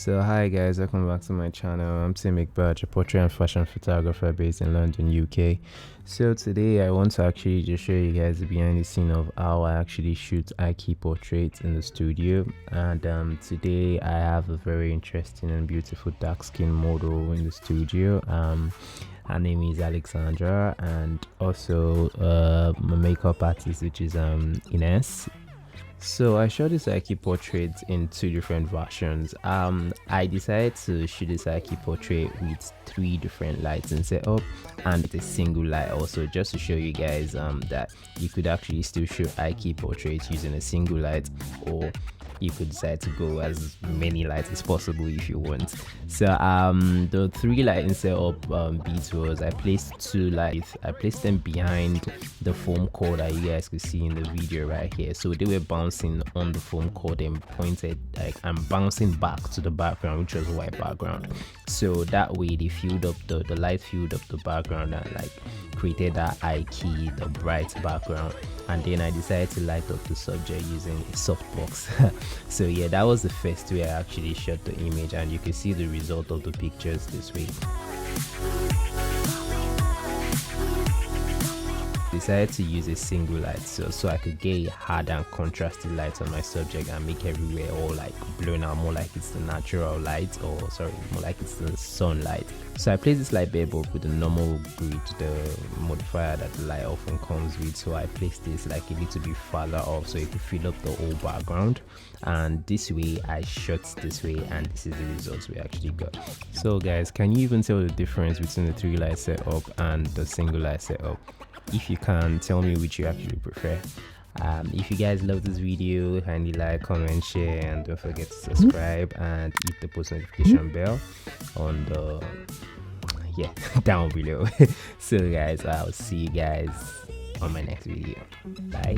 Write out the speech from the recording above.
So hi guys, welcome back to my channel. I'm Mcbaj, a portrait and fashion photographer based in London, UK. So today I want to actually just show you guys the behind the scene of how I actually shoot key portraits in the studio. And today I have a very interesting and beautiful dark skin model in the studio. Her name is Alexandra, and also my makeup artist, which is Ines. So I shot this key portrait in two different versions. I decided to shoot this key portrait with three different lights in setup and with a single light also, just to show you guys that you could actually still shoot key portraits using a single light, or you could decide to go as many lights as possible if you want. So the three lighting setup beats was I placed two lights. I placed them behind the foam cord that you guys could see in the video right here. So they were bouncing on the foam cord and pointed, like I'm bouncing back to the background, which was white background. So that way they filled up the light filled up the background and like created that eye key, the bright background. And then I decided to light up the subject using a softbox. So yeah, that was the first way I actually shot the image, and you can see the result of the pictures this way. Decided to use a single light so I could get a hard and contrasted light on my subject and make everywhere all like blown out, more like it's the natural light, or sorry, more like it's the sunlight. So I placed this light bulb with the normal grid, the modifier that the light often comes with. So I placed this like a little bit farther off so it could fill up the whole background, and this way I shot this way, and this is the results we actually got. So guys, can you even tell the difference between the three light setup and the single light setup? If you can, tell me which you actually prefer. If you guys love this video, kindly like, comment, share, and don't forget to subscribe and hit the post notification bell on the down below. So guys, I'll see you guys on my next video. Bye.